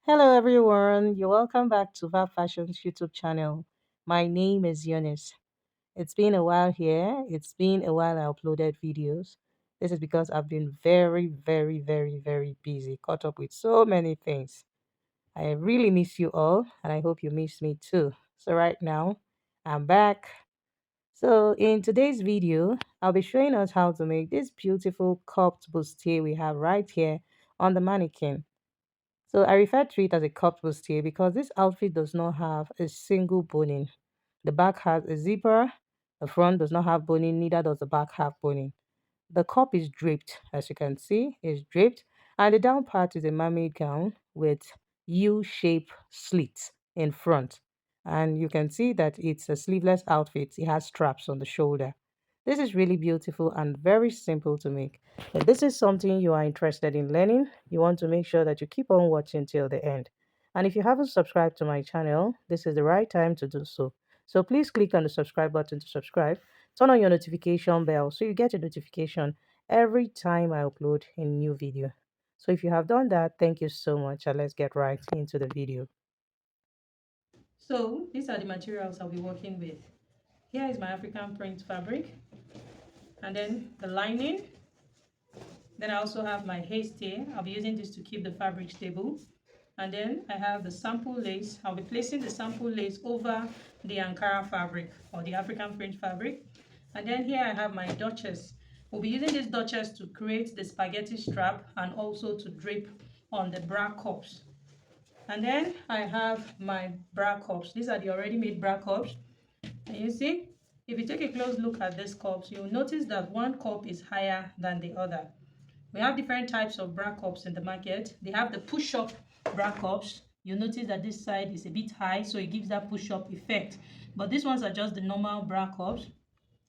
Hello everyone, you're welcome back to Vab Fashion's YouTube channel. My name is Eunice. It's been a while here. It's been a while I uploaded videos. This is because I've been very busy, caught up with so many things. I really miss you all and I hope you miss me too. So right now, I'm back. So in today's video, I'll be showing us how to make this beautiful cupped bustier we have right here on the mannequin. So I refer to it as a cupped bustier because this outfit does not have a single boning. The back has a zipper, the front does not have boning, neither does the back have boning. The cup is draped, as you can see, is draped, and the down part is a mermaid gown with U-shape slits in front. And you can see that it's a sleeveless outfit. It has straps on the shoulder. This is really beautiful and very simple to make. If this is something you are interested in learning, you want to make sure that you keep on watching till the end. And if you haven't subscribed to my channel, this is the right time to do so. So please click on the subscribe button to subscribe. Turn on your notification bell so you get a notification every time I upload a new video. So if you have done that, thank you so much, and let's get right into the video. So these are the materials I'll be working with. Here is my African print fabric, and then the lining. Then I also have my haste here. I'll be using this to keep the fabric stable. And then I have the sample lace. I'll be placing the sample lace over the Ankara fabric or the African print fabric. And then here I have my Duchess. We'll be using this Duchess to create the spaghetti strap and also to drape on the bra cups. And then I have my bra cups. These are the already made bra cups. And you see, if you take a close look at these cups, you'll notice that one cup is higher than the other. We have different types of bra cups in the market. They have the push-up bra cups. You'll notice that this side is a bit high, so it gives that push-up effect. But these ones are just the normal bra cups.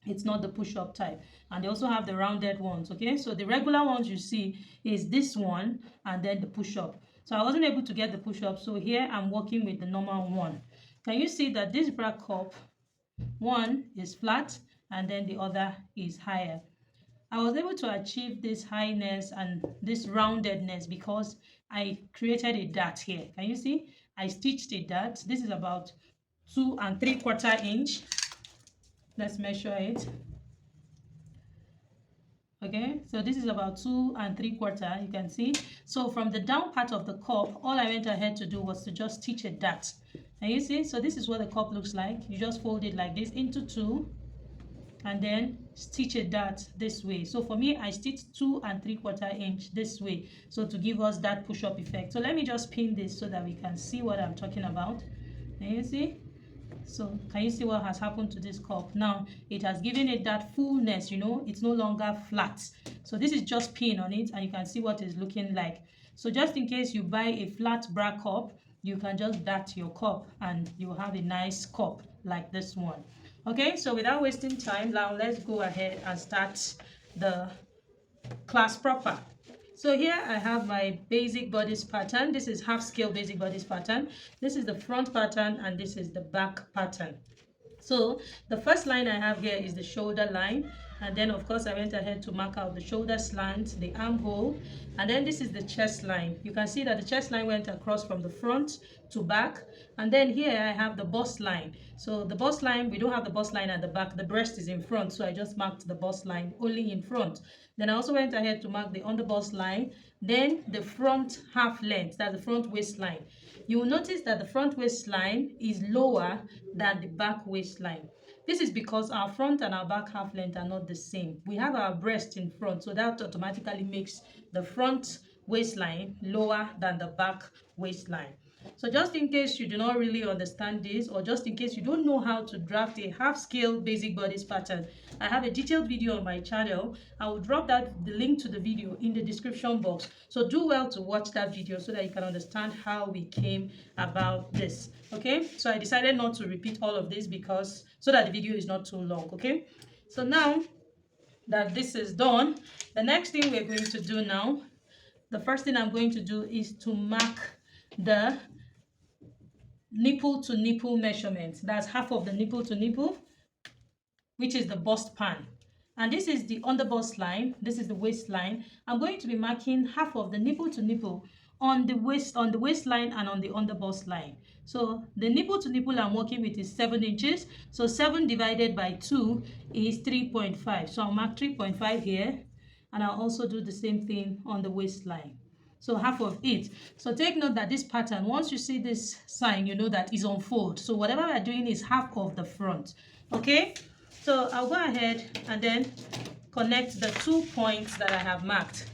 It's not the push-up type. And they also have the rounded ones, okay? So the regular ones you see is this one and then the push-up. So I wasn't able to get the push-up, so here I'm working with the normal one. Can you see that this bra cup, one is flat and then the other is higher? I was able to achieve this highness and this roundedness because I created a dart here. Can you see? I stitched a dart. This is about 2 3/4 inch. Let's measure it. Okay, so this is about 2 3/4, you can see. So from the down part of the cup, all I went ahead to do was to just stitch a dart. And you see, so this is what the cup looks like. You just fold it like this into two and then stitch a dart this way. So for me, I stitched 2 3/4 inch this way, so to give us that push-up effect. So let me just pin this so that we can see what I'm talking about. And you see, so can you see what has happened to this cup? Now it has given it that fullness, it's no longer flat. So this is just pin on it and you can see what it's looking like. So just in case you buy a flat bra cup, you can just dart your cup and you have a nice cup like this one. Okay, so without wasting time, now let's go ahead and start the class proper. So here I have my basic bodice pattern. This is half scale basic bodice pattern. This is the front pattern and this is the back pattern. So the first line I have here is the shoulder line, and then of course I went ahead to mark out the shoulder slant, the armhole, and then this is the chest line. You can see that the chest line went across from the front to back, and then here I have the bust line. So the bust line, we don't have the bust line at the back, the breast is in front, so I just marked the bust line only in front. Then I also went ahead to mark the under bust line, then the front half length, that's the front waistline. You will notice that the front waistline is lower than the back waistline. This is because our front and our back half length are not the same. We have our breast in front, so that automatically makes the front waistline lower than the back waistline. So just in case you do not really understand this, or just in case you don't know how to draft a half scale basic bodice pattern, I have a detailed video on my channel. I will drop the link to the video in the description box. So do well to watch that video so that you can understand how we came about this. Okay, so I decided not to repeat all of this because so that the video is not too long. Okay, so now that this is done, the next thing we're going to do now, the first thing I'm going to do is to mark the nipple to nipple measurement. That's half of the nipple to nipple, which is the bust pan. And this is the under bust line. This is the waistline. I'm going to be marking half of the nipple to nipple on the waistline and on the underbust line. So the nipple to nipple I'm working with is 7 inches. So 7 divided by 2 is 3.5. So I'll mark 3.5 here, and I'll also do the same thing on the waistline. So half of it. So take note that this pattern, once you see this sign, you know that is on fold. So whatever we're doing is half of the front. Okay, so I'll go ahead and then connect the 2 points that I have marked.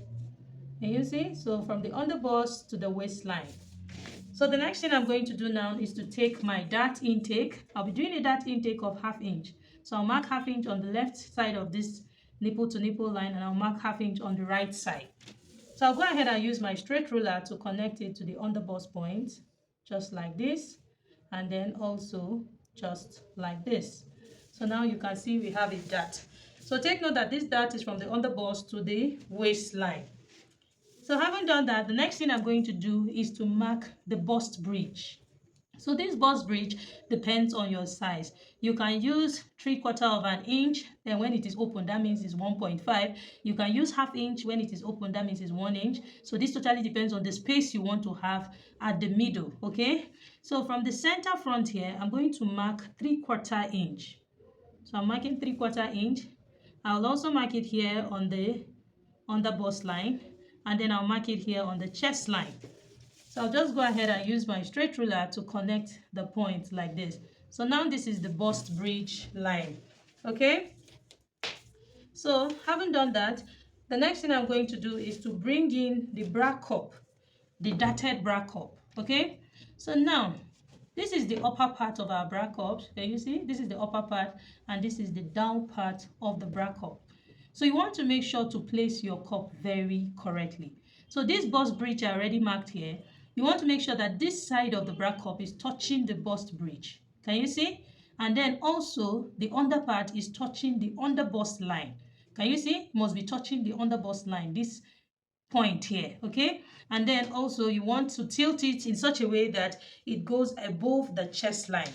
Can you see? So from the underbust to the waistline. So the next thing I'm going to do now is to take my dart intake. I'll be doing a dart intake of 1/2 inch. So I'll mark 1/2 inch on the left side of this nipple to nipple line, and I'll mark 1/2 inch on the right side. So I'll go ahead and use my straight ruler to connect it to the underbust point, just like this, and then also just like this. So now you can see we have a dart. So take note that this dart is from the underbust to the waistline. So having done that, the next thing I'm going to do is to mark the bust bridge. So this bust bridge depends on your size. You can use 3/4 of an inch, then when it is open, that means it's 1.5. You can use 1/2 inch, when it is open, that means it's 1 inch. So this totally depends on the space you want to have at the middle, okay? So from the center front here, I'm going to mark 3/4 inch. So I'm marking 3/4 inch. I'll also mark it here on the bust line, and then I'll mark it here on the chest line. So I'll just go ahead and use my straight ruler to connect the point like this. So now this is the bust bridge line. Okay, so having done that, the next thing I'm going to do is to bring in the bra cup, the darted bra cup. Okay, so now this is the upper part of our bra cup. Can you see? This is the upper part, and this is the down part of the bra cup. So you want to make sure to place your cup very correctly. So this bust bridge I already marked here. You want to make sure that this side of the bra cup is touching the bust bridge. Can you see? And then also the under part is touching the under bust line. Can you see? It must be touching the under bust line, this point here, okay? And then also you want to tilt it in such a way that it goes above the chest line.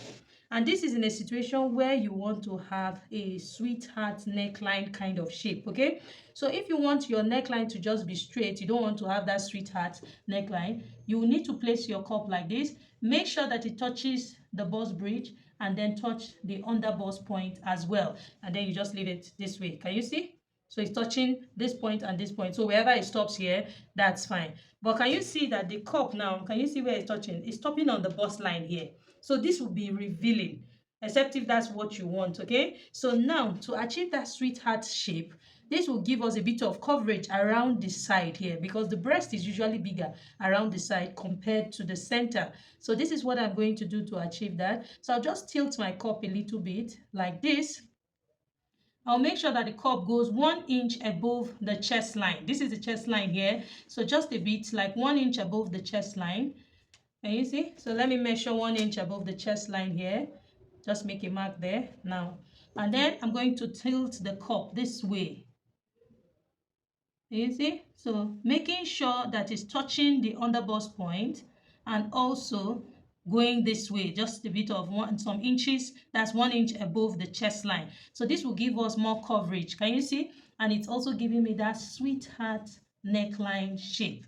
And this is in a situation where you want to have a sweetheart neckline kind of shape, okay? So if you want your neckline to just be straight, you don't want to have that sweetheart neckline, you will need to place your cup like this. Make sure that it touches the bust bridge, and then touch the under bust point as well. And then you just leave it this way. Can you see? So it's touching this point and this point. So wherever it stops here, that's fine. But can you see that the cup now, can you see where it's touching? It's stopping on the bust line here. So this will be revealing, except if that's what you want, okay? So now to achieve that sweetheart shape, this will give us a bit of coverage around the side here, because the breast is usually bigger around the side compared to the center. So this is what I'm going to do to achieve that. So I'll just tilt my cup a little bit like this. I'll make sure that the cup goes 1 inch above the chest line. This is the chest line here. So just a bit, like 1 inch above the chest line. Can you see? So let me measure 1 inch above the chest line here. Just make a mark there now. And then I'm going to tilt the cup this way. You see? So making sure that it's touching the underbust point, and also going this way, just a bit of some inches. That's 1 inch above the chest line. So this will give us more coverage. Can you see? And it's also giving me that sweetheart neckline shape.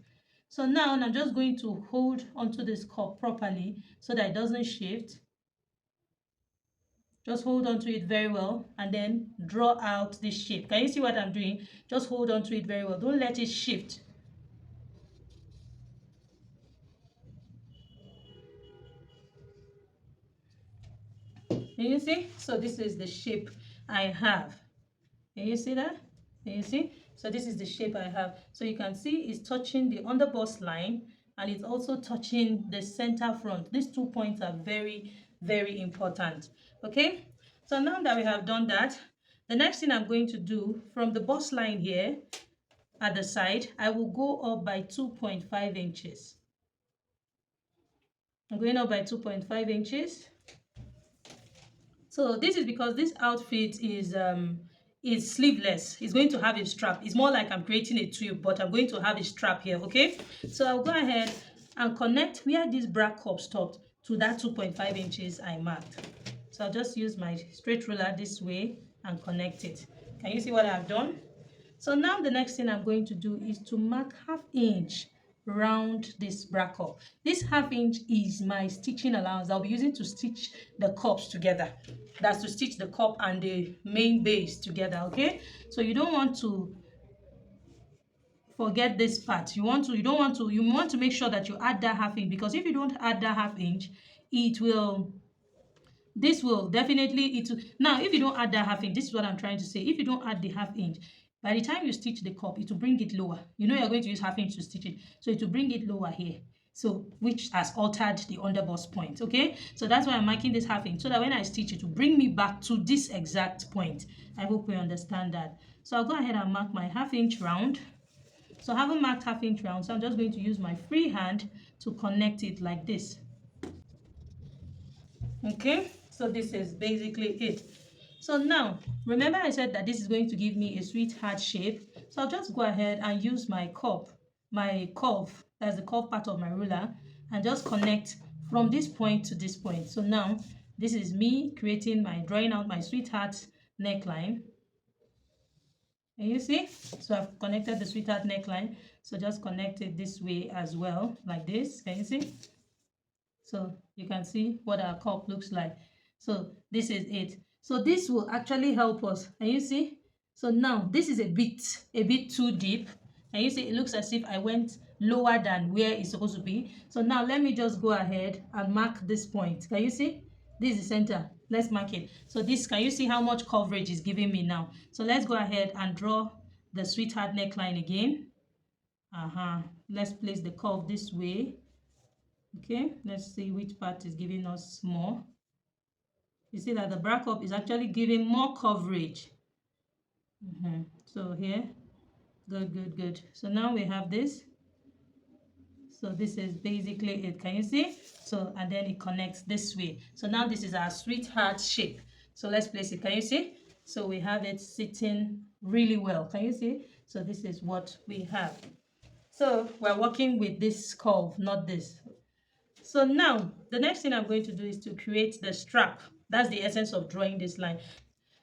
So now I'm just going to hold onto this cup properly so that it doesn't shift. Just hold on to it very well, and then draw out this shape. Can you see what I'm doing? Just hold on to it very well. Don't let it shift. Can you see? So this is the shape I have. Can you see that? Can you see? So this is the shape I have. So you can see it's touching the underbust line, and it's also touching the center front. These 2 points are very, very important. Okay? So now that we have done that, the next thing I'm going to do, from the bust line here at the side, I will go up by 2.5 inches. I'm going up by 2.5 inches. So this is because this outfit is sleeveless. It's going to have a strap. It's more like I'm creating a tube, but I'm going to have a strap here, okay? So I'll go ahead and connect where this bra cup stopped to that 2.5 inches I marked. So I'll just use my straight ruler this way and connect it. Can you see what I've done? So now the next thing I'm going to do is to mark 1/2 inch round this bra cup. This ½ inch is my stitching allowance I'll be using to stitch the cups together. That's to stitch the cup and the main base together. Okay, so you don't want to forget this part. You want to make sure that you add that ½ inch, because if you don't add that ½ inch, it will this will definitely it will, now if you don't add that ½ inch, this is what I'm trying to say. If you don't add the ½ inch, by the time you stitch the cup, it will bring it lower. You know you're going to use ½ inch to stitch it, so it will bring it lower here, so which has altered the underbust point. Okay, so that's why I'm marking this ½ inch, so that when I stitch it will bring me back to this exact point. I hope we understand that. So I'll go ahead and mark my ½ inch round. So I haven't marked ½ inch round, so I'm just going to use my free hand to connect it like this. Okay, so this is basically it. So now, remember I said that this is going to give me a sweetheart shape. So I'll just go ahead and use my curve, that's the curve part of my ruler, and just connect from this point to this point. So now, this is me drawing out my sweetheart neckline. And you see, so I've connected the sweetheart neckline. So just connect it this way as well, like this. Can you see? So you can see what our cup looks like. So this is it. So this will actually help us. And you see? So now this is a bit too deep. And you see it looks as if I went lower than where it's supposed to be. So now let me just go ahead and mark this point. Can you see? This is the center. Let's mark it. So this, can you see how much coverage is giving me now? So let's go ahead and draw the sweetheart neckline again. Let's place the curve this way. Okay, let's see which part is giving us more. You see that the bra cup is actually giving more coverage. So here, good. So now we have this. So this is basically it. Can you see? So, and then it connects this way. So now this is our sweetheart shape. So let's place it. Can you see? So we have it sitting really well. Can you see? So this is what we have. So we're working with this curve, not this. So now the next thing I'm going to do is to create the strap. That's the essence of drawing this line.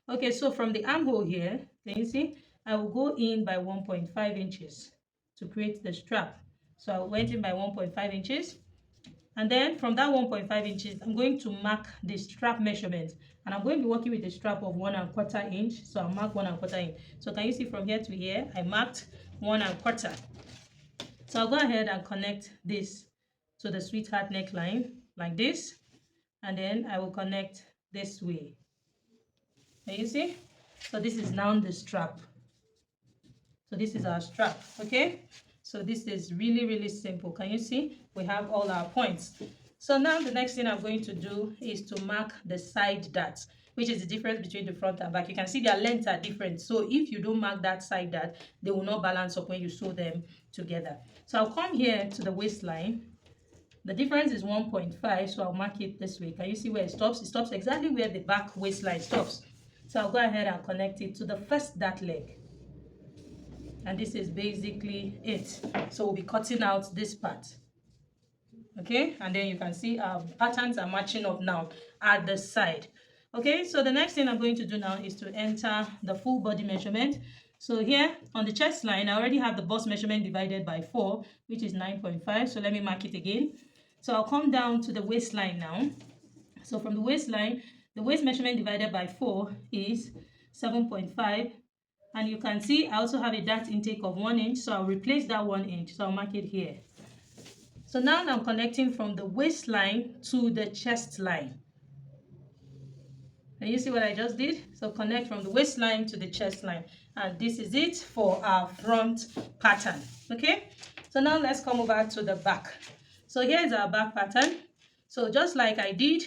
Okay, so from the armhole here, can you see? I will go in by 1.5 inches to create the strap. So I went in by 1.5 inches. And then from that 1.5 inches, I'm going to mark the strap measurement. And I'm going to be working with a strap of 1¼ inch. So I'll mark 1¼ inch. So can you see from here to here, I marked 1¼ inch. So I'll go ahead and connect this to the sweetheart neckline like this, and then I will connect this way. Can you see? So this is now the strap. So this is our strap. Okay, so this is really simple. Can you see? We have all our points. So now the next thing I'm going to do is to mark the side darts, which is the difference between the front and back. You can see their lengths are different. So if you don't mark that side dart, they will not balance up when you sew them together. So I'll come here to the waistline. The difference is 1.5, so I'll mark it this way. Can you see where it stops? It stops exactly where the back waistline stops. So I'll go ahead and connect it to the first dart leg. And this is basically it. So we'll be cutting out this part. Okay, and then you can see our patterns are matching up now at the side. Okay, so the next thing I'm going to do now is to enter the full body measurement. So here on the chest line, I already have the bust measurement divided by 4, which is 9.5. So let me mark it again. So I'll come down to the waistline now. So from the waistline, the waist measurement divided by 4 is 7.5. And you can see I also have a dart intake of 1 inch. So I'll replace that 1 inch. So I'll mark it here. So now I'm connecting from the waistline to the chest line. And you see what I just did? So connect from the waistline to the chest line. And this is it for our front pattern. Okay? So now let's come over to the back. So here's our back pattern. So just like I did,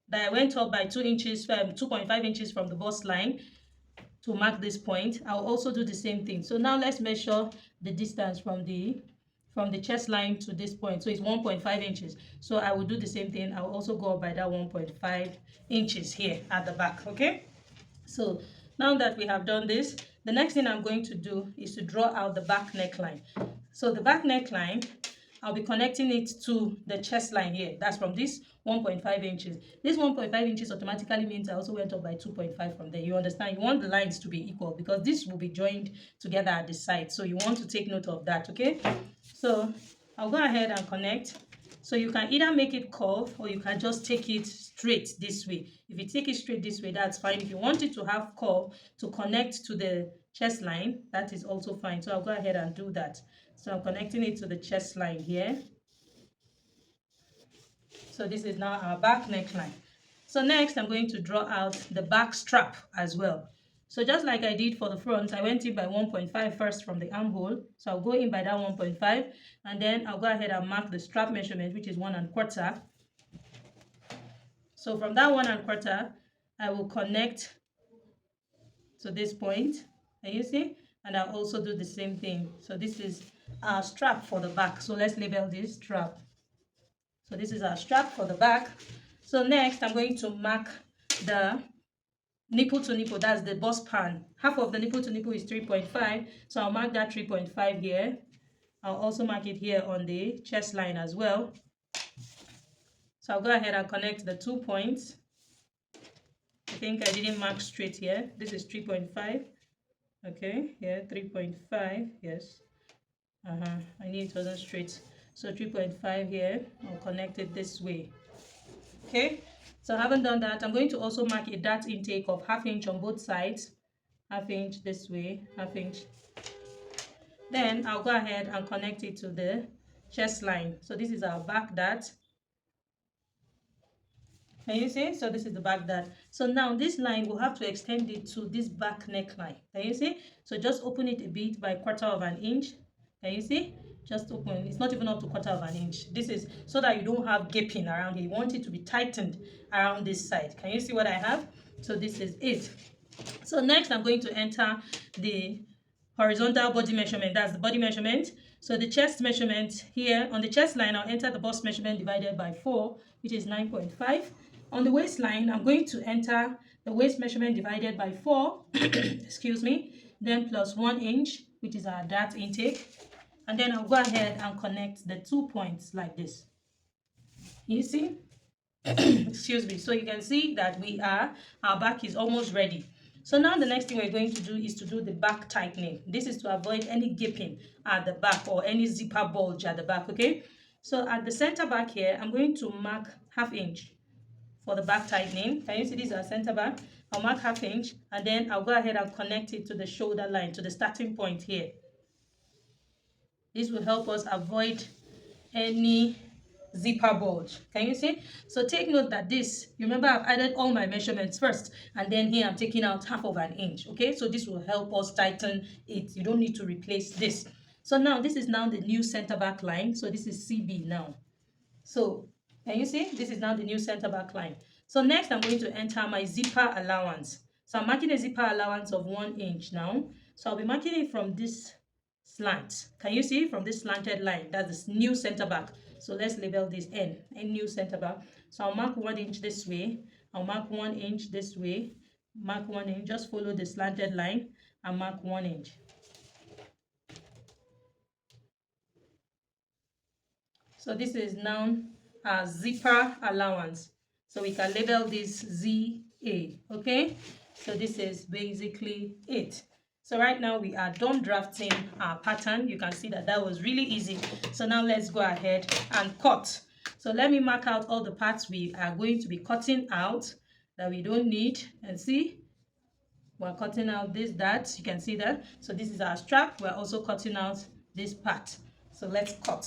that I went up by 2 inches, 2.5 inches from the bust line to mark this point, I'll also do the same thing. So now let's measure the distance from the chest line to this point. So it's 1.5 inches. So I will do the same thing. I'll also go up by that 1.5 inches here at the back. Okay, so now that we have done this, the next thing I'm going to do is to draw out the back neckline. So the back neckline, I'll be connecting it to the chest line here. That's from this 1.5 inches. This 1.5 inches automatically means I also went up by 2.5 from there. You understand? You want the lines to be equal because this will be joined together at the side. So you want to take note of that, okay? So I'll go ahead and connect. So you can either make it curve or you can just take it straight this way. If you take it straight this way, that's fine. If you want it to have curve to connect to the chest line, that is also fine. So I'll go ahead and do that. So I'm connecting it to the chest line here. So this is now our back neckline. So next I'm going to draw out the back strap as well. So just like I did for the front, I went in by 1.5 first from the armhole. So I'll go in by that 1.5 and then I'll go ahead and mark the strap measurement, which is 1.25. So from that 1.25, I will connect to this point. Can you see? And I'll also do the same thing. So this is our strap for the back. So let's label this strap. So this is our strap for the back. So next I'm going to mark the nipple to nipple, that's the bust span. Half of the nipple to nipple is 3.5, so I'll mark that 3.5 here. I'll also mark it here on the chest line as well. So I'll go ahead and connect the 2 points. I think I didn't mark straight here. This is 3.5. Okay, here 3.5. Yes. I knew it wasn't straight. So 3.5 here. I'll connect it this way. Okay. So I haven't done that. I'm going to also mark a dart intake of 1/2 inch on both sides. 1/2 inch this way, 1/2 inch. Then I'll go ahead and connect it to the chest line. So this is our back dart. Can you see? So this is the back dart. So now this line, we'll have to extend it to this back neckline. Can you see? So just open it a bit by 1/4 of an inch. Can you see? Just open. It's not even up to 1/4 of an inch. This is so that you don't have gaping around here. You want it to be tightened around this side. Can you see what I have? So this is it. So next I'm going to enter the horizontal body measurement. That's the body measurement. So the chest measurement here on the chest line, I'll enter the bust measurement divided by 4, which is 9.5. On the waistline, I'm going to enter the waist measurement divided by 4, excuse me, then plus 1 inch, which is our dart intake. And then I'll go ahead and connect the 2 points like this. You see? Excuse me. So you can see that our back is almost ready. So now the next thing we're going to do is to do the back tightening. This is to avoid any gaping at the back or any zipper bulge at the back, okay? So at the center back here, I'm going to mark 1/2 inch for the back tightening. Can you see this is our center back? I'll mark 1/2 inch and then I'll go ahead and connect it to the shoulder line, to the starting point here. This will help us avoid any zipper bulge. Can you see? So take note that this, you remember I've added all my measurements first and then here I'm taking out 1/2 of an inch. Okay, so this will help us tighten it. You don't need to replace this. So now this is now the new center back line. So this is CB now. So can you see? This is now the new center back line. So next I'm going to enter my zipper allowance. So I'm marking a zipper allowance of 1 inch now. So I'll be marking it from this slant. Can you see? From this slanted line, that's this new center back. So let's label this N new center back. So I'll mark 1 inch this way, I'll mark 1 inch this way, mark 1 inch, just follow the slanted line and mark 1 inch. So this is now our zipper allowance. So we can label this ZA, okay? So this is basically it. So right now we are done drafting our pattern. You can see that that was really easy. So now let's go ahead and cut. So let me mark out all the parts we are going to be cutting out that we don't need. And see, we're cutting out this, that, you can see that. So this is our strap. We're also cutting out this part. So let's cut.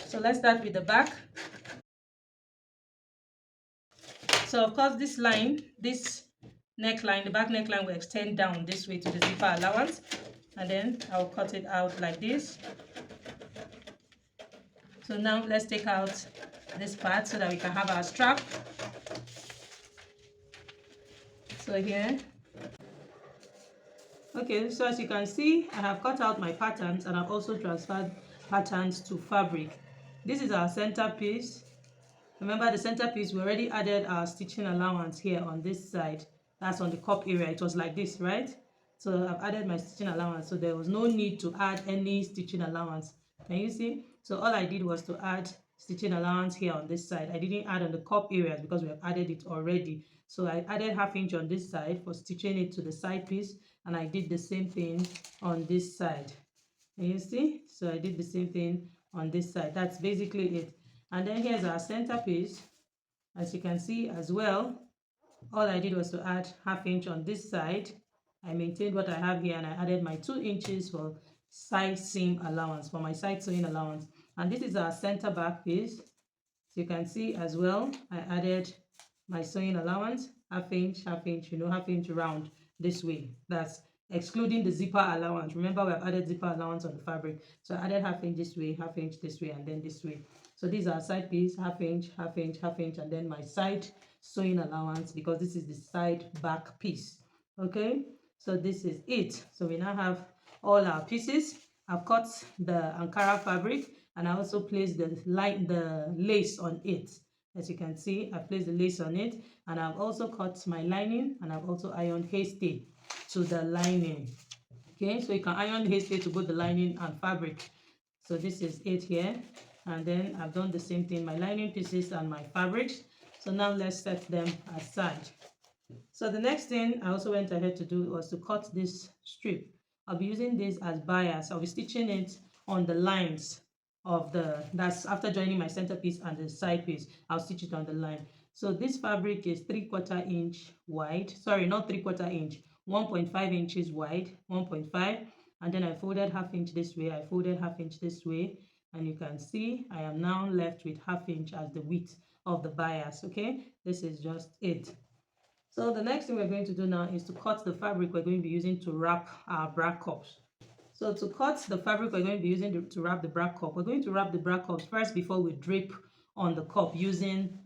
So let's start with the back. So of course this line, this neckline, the back neckline will extend down this way to the zipper allowance, and then I'll cut it out like this. So now let's take out this part so that we can have our strap. So here, okay, so as you can see, I have cut out my patterns and I've also transferred patterns to fabric. This is our centerpiece. Remember the centerpiece, we already added our stitching allowance here on this side. That's on the cup area. It was like this, right? So I've added my stitching allowance. So there was no need to add any stitching allowance. Can you see? So all I did was to add stitching allowance here on this side. I didn't add on the cup areas because we have added it already. So I added 1/2 inch on this side for stitching it to the side piece. And I did the same thing on this side. And you see, so I did the same thing on this side. That's basically it. And then here's our center piece. As you can see as well, all I did was to add 1/2 inch on this side. I maintained what I have here and I added my 2 inches for side seam allowance, for my side sewing allowance. And this is our center back piece. So you can see as well, I added my sewing allowance, 1/2 inch, 1/2 inch, 1/2 inch round this way. That's excluding the zipper allowance. Remember, we have added zipper allowance on the fabric. So I added 1/2 inch this way, 1/2 inch this way, and then this way. So these are side piece, 1/2 inch, 1/2 inch, 1/2 inch, and then my side sewing allowance, because this is the side back piece. Okay, so this is it. So we now have all our pieces. I've cut the Ankara fabric and I also placed the lace on it. As you can see, I placed the lace on it, and I've also cut my lining, and I've also ironed hasty to the lining. Okay, so you can iron hasty to both the lining and fabric. So this is it here, and then I've done the same thing, my lining pieces and my fabrics. So now let's set them aside. So the next thing I also went ahead to do was to cut this strip. I'll be using this as bias. I'll be stitching it on the lines of that's after joining my center piece and the side piece. I'll stitch it on the line. So this fabric is 3/4 inch wide. Sorry, not 3/4 inch, 1.5 inches wide, 1.5. And then I folded 1/2 inch this way. I folded 1/2 inch this way. And you can see I am now left with 1/2 inch as the width of the bias. Okay, this is just it. So the next thing we're going to do now is to cut the fabric we're going to be using to wrap our bra cups. So to cut the fabric we're going to be using to wrap the bra cup, we're going to wrap the bra cups first before we drape on the cup using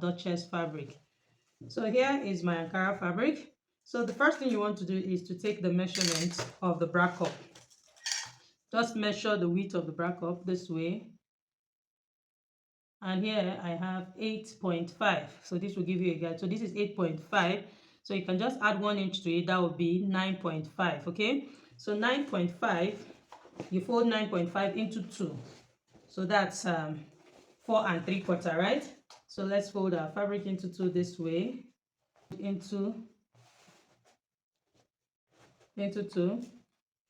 Duchess fabric. So here is my Ankara fabric. So the first thing you want to do is to take the measurement of the bra cup. Just measure the width of the bra cup this way. And here I have 8.5. So this will give you a guide. So this is 8.5. So you can just add 1 inch to it. That would be 9.5. Okay. So 9.5, you fold 9.5 into 2. So that's 4 3/4, right? So let's fold our fabric into 2 this way. Into 2.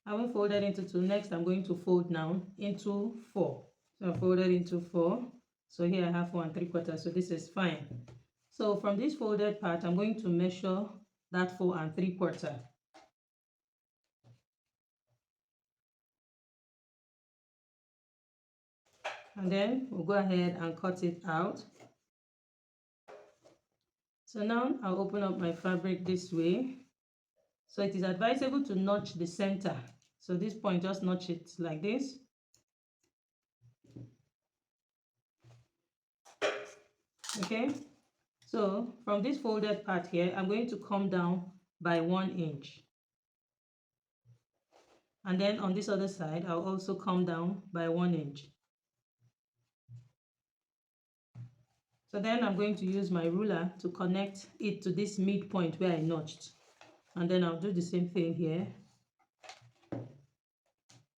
I haven't folded into 2. Next, I'm going to fold now into 4. So I folded into 4. So here I have 4 3/4. So this is fine. So from this folded part, I'm going to measure that 4 3/4. And then we'll go ahead and cut it out. So now I'll open up my fabric this way. So it is advisable to notch the center. So this point, just notch it like this. Okay. So from this folded part here, I'm going to come down by 1 inch. And then on this other side, I'll also come down by 1 inch. So then I'm going to use my ruler to connect it to this midpoint where I notched. And then I'll do the same thing here.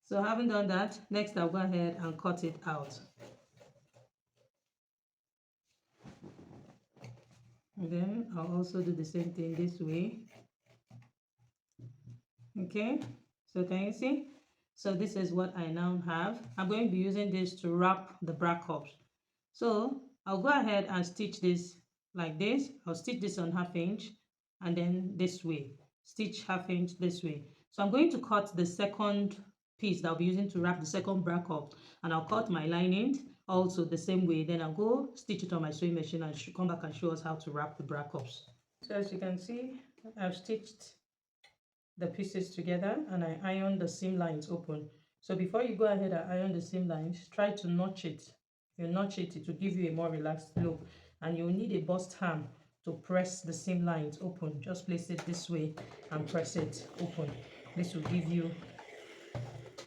So having done that, next I'll go ahead and cut it out. And then I'll also do the same thing this way. Okay, so can you see? So this is what I now have. I'm going to be using this to wrap the bra cups. So I'll go ahead and stitch this like this. I'll stitch this on 1/2 inch and then this way. Stitch 1/2 inch this way. So I'm going to cut the second piece that I'll be using to wrap the second bra cup, and I'll cut my lining also the same way. Then I'll go stitch it on my sewing machine and come back and show us how to wrap the bra cups. So as you can see, I've stitched the pieces together and I iron the seam lines open. So before you go ahead and iron the seam lines, try to notch it. You notch it, it will give you a more relaxed look, and you will need a bust ham to press the seam lines open. Just place it this way and press it open. This will give you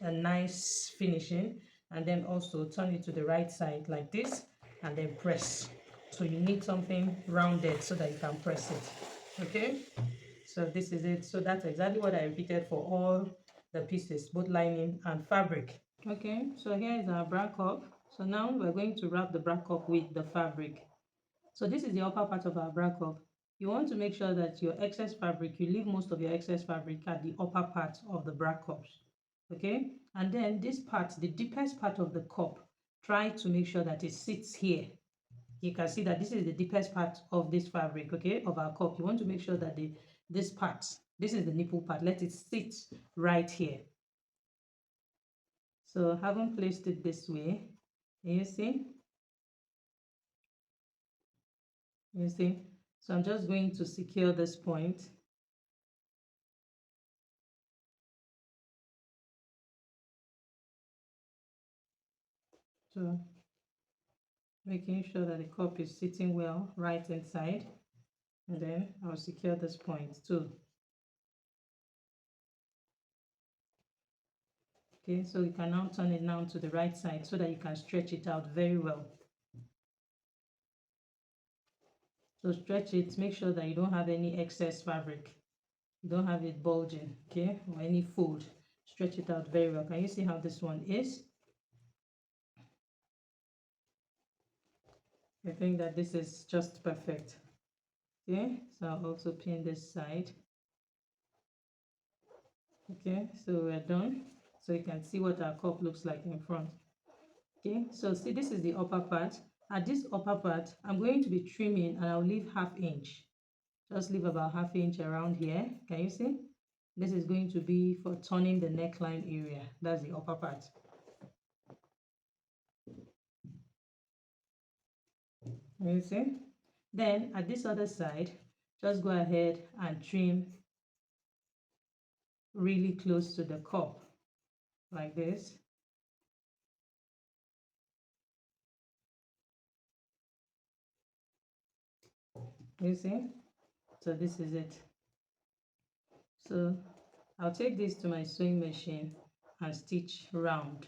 a nice finishing. And then also turn it to the right side like this and then press. So you need something rounded so that you can press it. Okay, so this is it. So that's exactly what I repeated for all the pieces, both lining and fabric. Okay, so here is our bra cup. So now we're going to wrap the bra cup with the fabric. So this is the upper part of our bra cup. You want to make sure that your excess fabric, you leave most of your excess fabric at the upper part of the bra cups. Okay, And then this part, the deepest part of the cup, try to make sure that it sits here. You can see that this is the deepest part of this fabric, okay, of our cup. You want to make sure that this part, this is the nipple part, let it sit right here. So having placed it this way, you see, you see. So I'm just going to secure this point. So making sure that the cup is sitting well right inside, and then I'll secure this point too. Okay, so you can now turn it now to the right side so that you can stretch it out very well. So stretch it, make sure that you don't have any excess fabric. You don't have it bulging, okay, or any fold. Stretch it out very well. Can you see how this one is? I think that this is just perfect. Okay, so I'll also pin this side. Okay, so we're done. So you can see what our cup looks like in front. Okay, so see, this is the upper part. At this upper part, I'm going to be trimming, and I'll leave ½ inch. Just leave about ½ inch around here. Can you see? This is going to be for turning the neckline area. That's the upper part. Can you see? Then at this other side, just go ahead and trim really close to the cup like this. You see? So this is it. So I'll take this to my sewing machine and stitch round.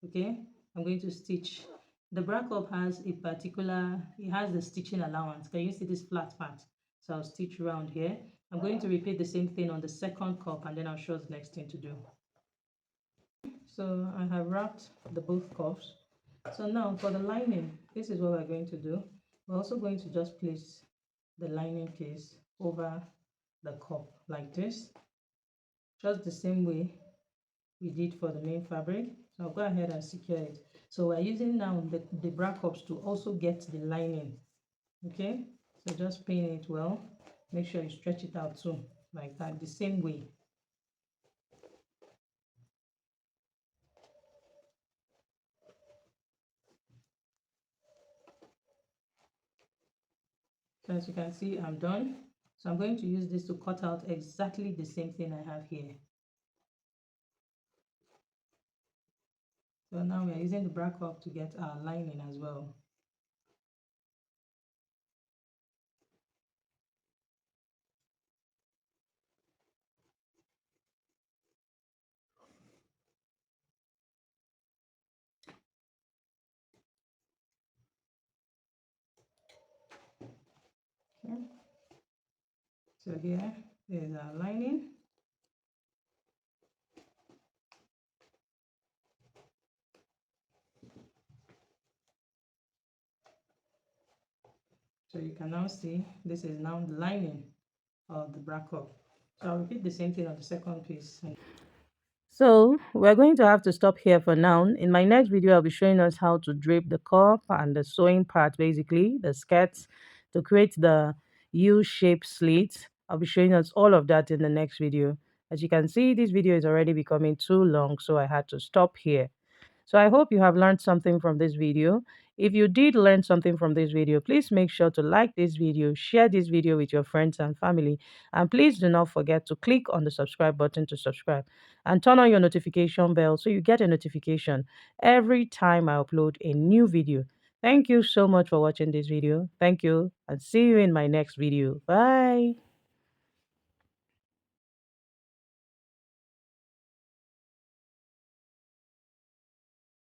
Okay, I'm going to stitch. The bra cup has a particular, it has the stitching allowance. Can you see this flat part? So I'll stitch round here. I'm going to repeat the same thing on the second cup, and then I'll show the next thing to do. So I have wrapped the both cups. So now for the lining, this is what we're going to do. We're also going to just place the lining piece over the cup like this, just the same way we did for the main fabric. So I'll go ahead and secure it. So we're using now the bra cups to also get the lining. Okay, so just pin it well. Make sure you stretch it out too, like that, the same way. So as you can see, I'm done. So I'm going to use this to cut out exactly the same thing I have here. So now we're using the bra cup to get our lining as well. Okay. So here is our lining. So you can now see this is now the lining of the bra cup. So I'll repeat the same thing on the second piece. So we're going to have to stop here for now. In my next video, I'll be showing us how to drape the cup and the sewing part, basically, the skirts, to create the U-shaped slit. I'll be showing us all of that in the next video. As you can see, this video is already becoming too long, so I had to stop here. So I hope you have learned something from this video. If you did learn something from this video, please make sure to like this video, share this video with your friends and family, and please do not forget to click on the subscribe button to subscribe and turn on your notification bell so you get a notification every time I upload a new video. Thank you so much for watching this video. Thank you, and see you in my next video. Bye.